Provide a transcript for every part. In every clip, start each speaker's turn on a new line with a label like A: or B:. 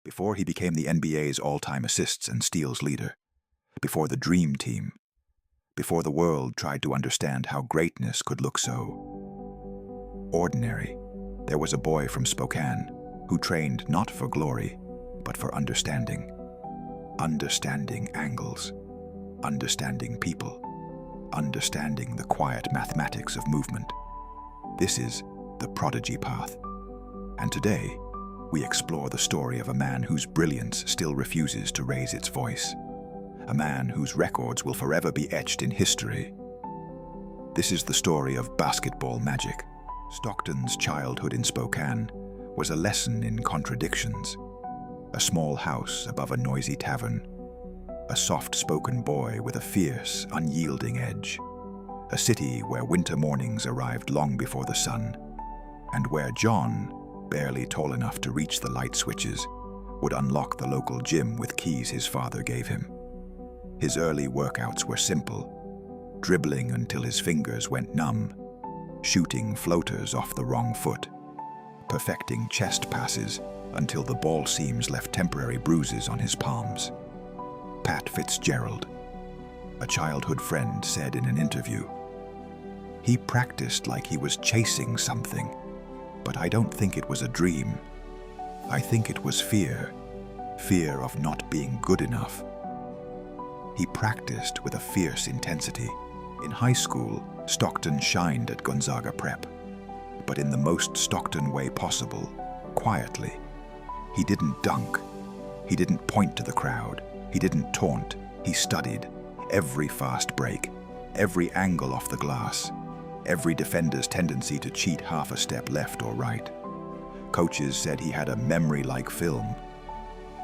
A: before he became the NBA's all-time assists and steals leader, before the Dream Team, before the world tried to understand how greatness could look so ordinary, there was a boy from Spokane who trained not for glory, but for understanding. Understanding angles, understanding people, understanding the quiet mathematics of movement. This is the Prodigy path. And today, we explore the story of a man whose brilliance still refuses to raise its voice. A man whose records will forever be etched in history. This is the story of basketball magic. Stockton's childhood in Spokane was a lesson in contradictions. A small house above a noisy tavern. A soft-spoken boy with a fierce, unyielding edge. A city where winter mornings arrived long before the sun, and where John, barely tall enough to reach the light switches, would unlock the local gym with keys his father gave him. His early workouts were simple, dribbling until his fingers went numb, shooting floaters off the wrong foot, perfecting chest passes until the ball seams left temporary bruises on his palms. Pat Fitzgerald, a childhood friend, said in an interview, "He practiced like he was chasing something, but I don't think it was a dream. I think it was fear of not being good enough." He practiced with a fierce intensity. In high school, Stockton shined at Gonzaga Prep, but in the most Stockton way possible, quietly. He didn't dunk. He didn't point to the crowd. He didn't taunt. He studied every fast break, every angle off the glass, every defender's tendency to cheat half a step left or right. Coaches said he had a memory like film.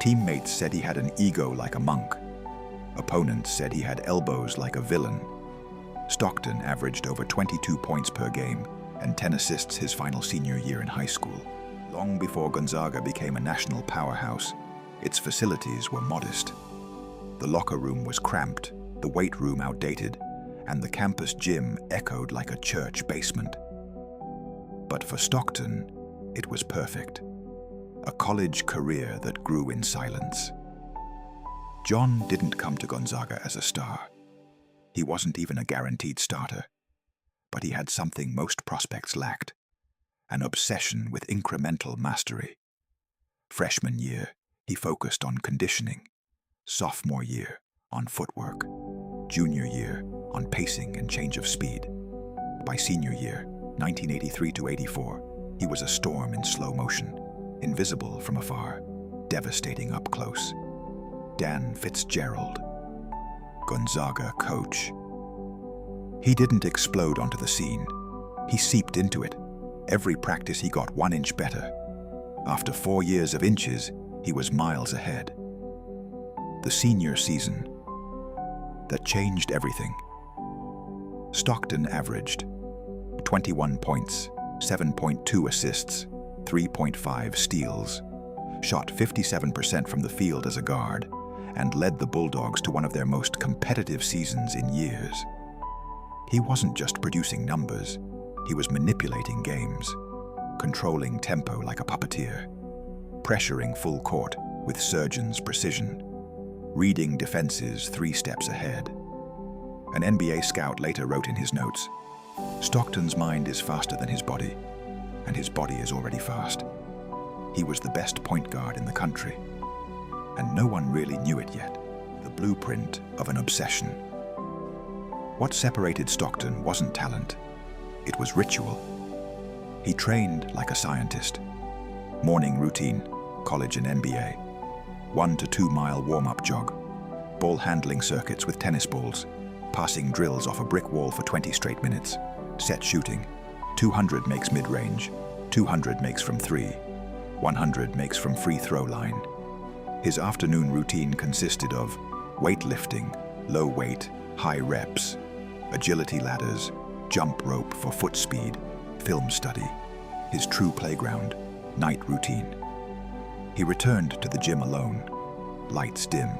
A: Teammates said he had an ego like a monk. Opponents said he had elbows like a villain. Stockton averaged over 22 points per game and 10 assists his final senior year in high school. Long before Gonzaga became a national powerhouse, its facilities were modest. The locker room was cramped, the weight room outdated, and the campus gym echoed like a church basement. But for Stockton, it was perfect. A college career that grew in silence. John didn't come to Gonzaga as a star. He wasn't even a guaranteed starter. But he had something most prospects lacked: an obsession with incremental mastery. Freshman year, he focused on conditioning. Sophomore year, on footwork. Junior year, on pacing and change of speed. By senior year, 1983 to 84, he was a storm in slow motion, invisible from afar, devastating up close. Dan Fitzgerald, Gonzaga coach. He didn't explode onto the scene. He seeped into it. Every practice he got 1 inch better. After 4 years of inches, he was miles ahead. The senior season that changed everything. Stockton averaged 21 points, 7.2 assists, 3.5 steals, shot 57% from the field as a guard, and led the Bulldogs to one of their most competitive seasons in years. He wasn't just producing numbers, he was manipulating games, controlling tempo like a puppeteer, pressuring full court with surgeon's precision, reading defenses 3 steps ahead. An NBA scout later wrote in his notes, "Stockton's mind is faster than his body, and his body is already fast." He was the best point guard in the country, and no one really knew it yet. The blueprint of an obsession. What separated Stockton wasn't talent, it was ritual. He trained like a scientist. Morning routine, college and NBA. 1 to 2 mile warm-up jog. Ball handling circuits with tennis balls. Passing drills off a brick wall for 20 straight minutes. Set shooting. 200 makes mid-range. 200 makes from 3. 100 makes from free throw line. His afternoon routine consisted of weightlifting, low weight, high reps, agility ladders, jump rope for foot speed, film study. His true playground, night routine. He returned to the gym alone. Lights dim.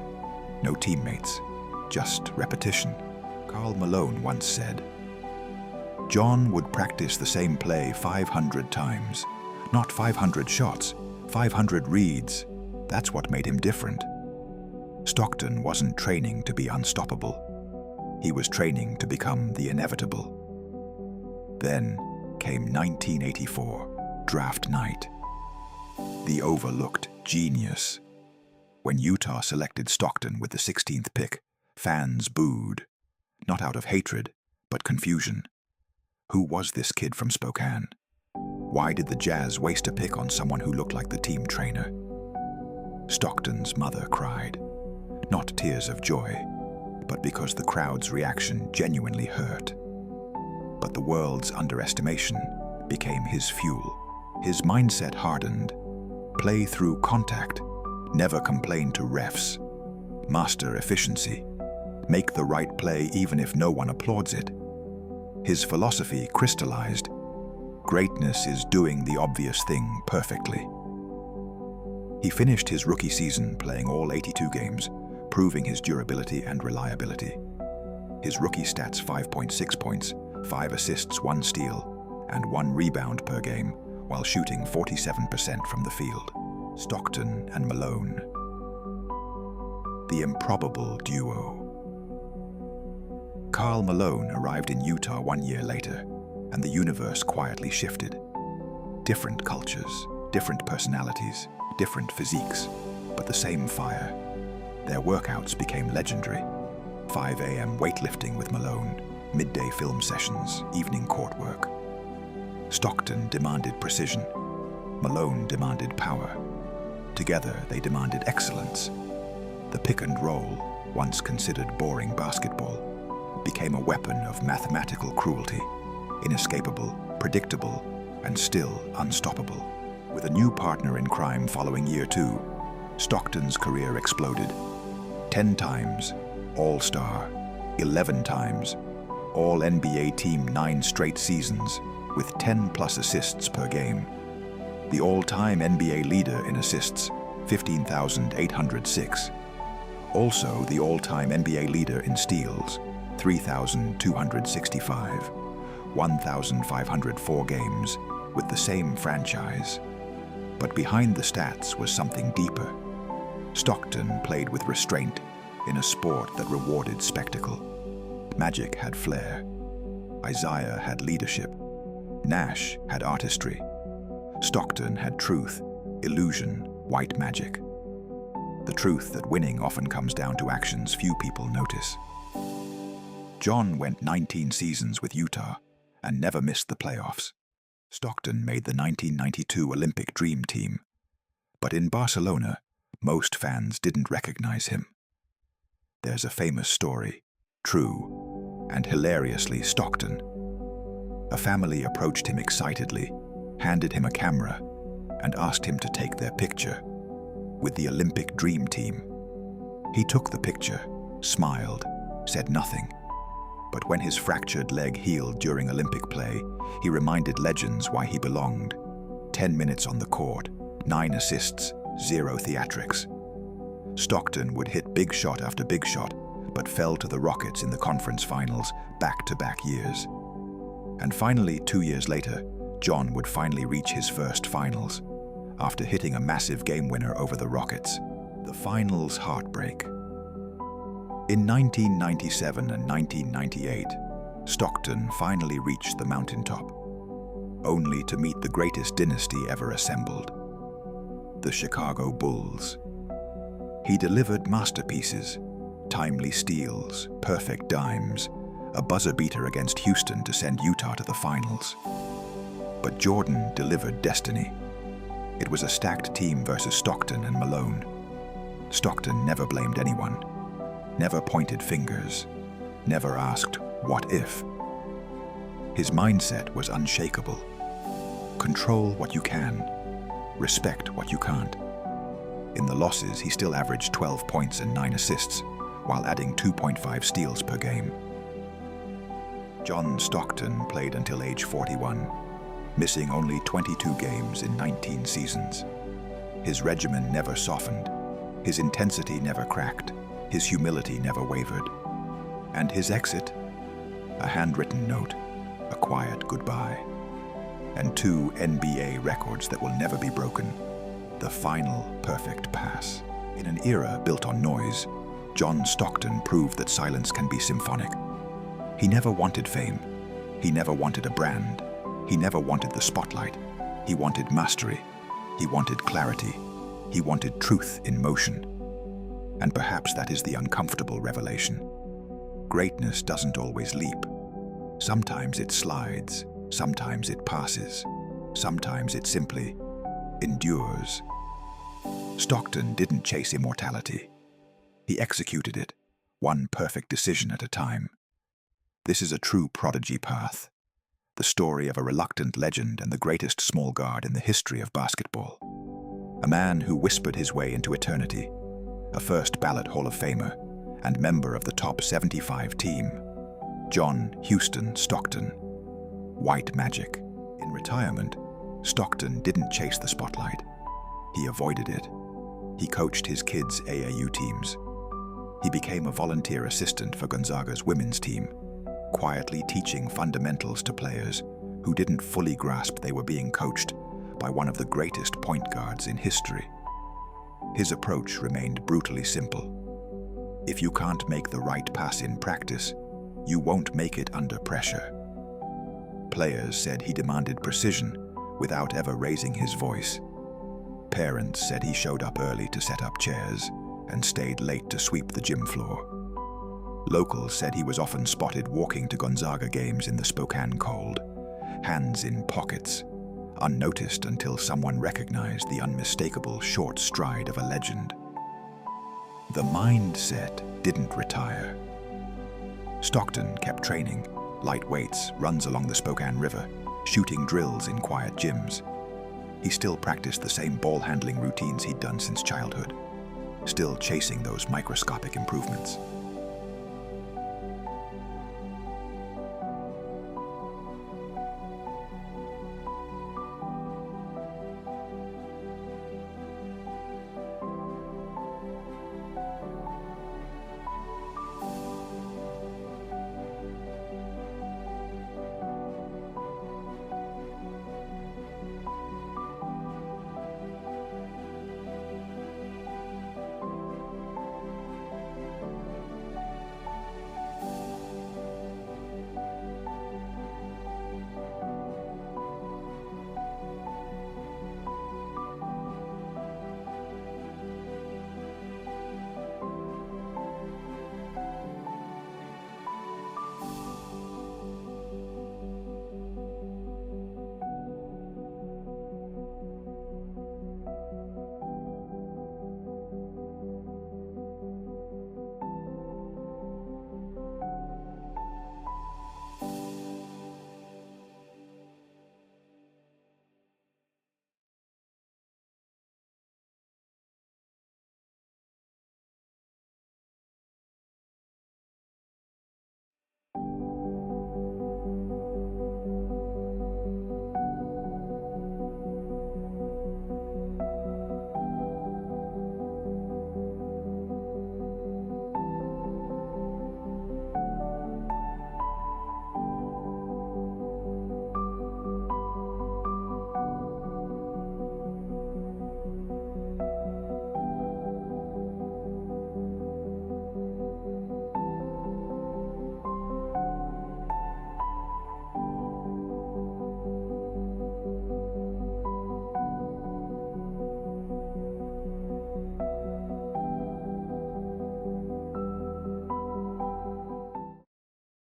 A: No teammates. Just repetition. Karl Malone once said, "John would practice the same play 500 times. Not 500 shots, 500 reads. That's what made him different. Stockton wasn't training to be unstoppable. He was training to become the inevitable. Then came 1984, draft night. The overlooked genius. When Utah selected Stockton with the 16th pick, fans booed, not out of hatred, but confusion. Who was this kid from Spokane? Why did the Jazz waste a pick on someone who looked like the team trainer? Stockton's mother cried, not tears of joy, but because the crowd's reaction genuinely hurt. But the world's underestimation became his fuel. His mindset hardened. Play through contact. Never complain to refs. Master efficiency. Make the right play even if no one applauds it. His philosophy crystallized. Greatness is doing the obvious thing perfectly. He finished his rookie season playing all 82 games, proving his durability and reliability. His rookie stats: 5.6 points, 5 assists, 1 steal, and 1 rebound per game, while shooting 47% from the field. Stockton and Malone. The improbable duo. Karl Malone arrived in Utah 1 year later, and the universe quietly shifted. Different cultures, different personalities, different physiques, but the same fire. Their workouts became legendary. 5 a.m. weightlifting with Malone, midday film sessions, evening court work. Stockton demanded precision. Malone demanded power. Together, they demanded excellence. The pick and roll, once considered boring basketball, became a weapon of mathematical cruelty, inescapable, predictable, and still unstoppable. With a new partner in crime following year 2, Stockton's career exploded. 10 times All-Star, 11 times All-NBA team 9 straight seasons, with 10+ assists per game. The all-time NBA leader in assists, 15,806. Also the all-time NBA leader in steals, 3,265, 1,504 games with the same franchise. But behind the stats was something deeper. Stockton played with restraint in a sport that rewarded spectacle. Magic had flair. Isaiah had leadership. Nash had artistry. Stockton had truth, illusion, white magic. The truth that winning often comes down to actions few people notice. John went 19 seasons with Utah and never missed the playoffs. Stockton made the 1992 Olympic Dream Team. But in Barcelona, most fans didn't recognize him. There's a famous story, true and hilariously Stockton. A family approached him excitedly, handed him a camera, and asked him to take their picture with the Olympic Dream Team. He took the picture, smiled, said nothing. But when his fractured leg healed during Olympic play, he reminded legends why he belonged. 10 minutes on the court, 9 assists, 0 theatrics. Stockton would hit big shot after big shot, but fell to the Rockets in the conference finals back-to-back years. And finally, 2 years later, John would finally reach his first finals, after hitting a massive game winner over the Rockets. The finals heartbreak. In 1997 and 1998, Stockton finally reached the mountaintop, only to meet the greatest dynasty ever assembled, the Chicago Bulls. He delivered masterpieces, timely steals, perfect dimes, a buzzer beater against Houston to send Utah to the finals. But Jordan delivered destiny. It was a stacked team versus Stockton and Malone. Stockton never blamed anyone, never pointed fingers, never asked, "What if?" His mindset was unshakable. Control what you can, respect what you can't. In the losses, he still averaged 12 points and 9 assists, while adding 2.5 steals per game. John Stockton played until age 41, missing only 22 games in 19 seasons. His regimen never softened, his intensity never cracked, his humility never wavered. And his exit? A handwritten note, a quiet goodbye, and 2 NBA records that will never be broken. The final perfect pass. In an era built on noise, John Stockton proved that silence can be symphonic. He never wanted fame. He never wanted a brand. He never wanted the spotlight. He wanted mastery. He wanted clarity. He wanted truth in motion. And perhaps that is the uncomfortable revelation. Greatness doesn't always leap. Sometimes it slides. Sometimes it passes. Sometimes it simply endures. Stockton didn't chase immortality. He executed it, one perfect decision at a time. This is a true prodigy path, the story of a reluctant legend and the greatest small guard in the history of basketball. A man who whispered his way into eternity, a first ballot Hall of Famer and member of the top 75 team, John Houston Stockton. White magic. In retirement, Stockton didn't chase the spotlight. He avoided it. He coached his kids' AAU teams. He became a volunteer assistant for Gonzaga's women's team, quietly teaching fundamentals to players who didn't fully grasp they were being coached by one of the greatest point guards in history. His approach remained brutally simple. If you can't make the right pass in practice, you won't make it under pressure. Players said he demanded precision without ever raising his voice. Parents said he showed up early to set up chairs and stayed late to sweep the gym floor. Locals said he was often spotted walking to Gonzaga games in the Spokane cold, hands in pockets, unnoticed until someone recognized the unmistakable short stride of a legend. The mindset didn't retire. Stockton kept training, light weights, runs along the Spokane River, shooting drills in quiet gyms. He still practiced the same ball-handling routines he'd done since childhood, still chasing those microscopic improvements.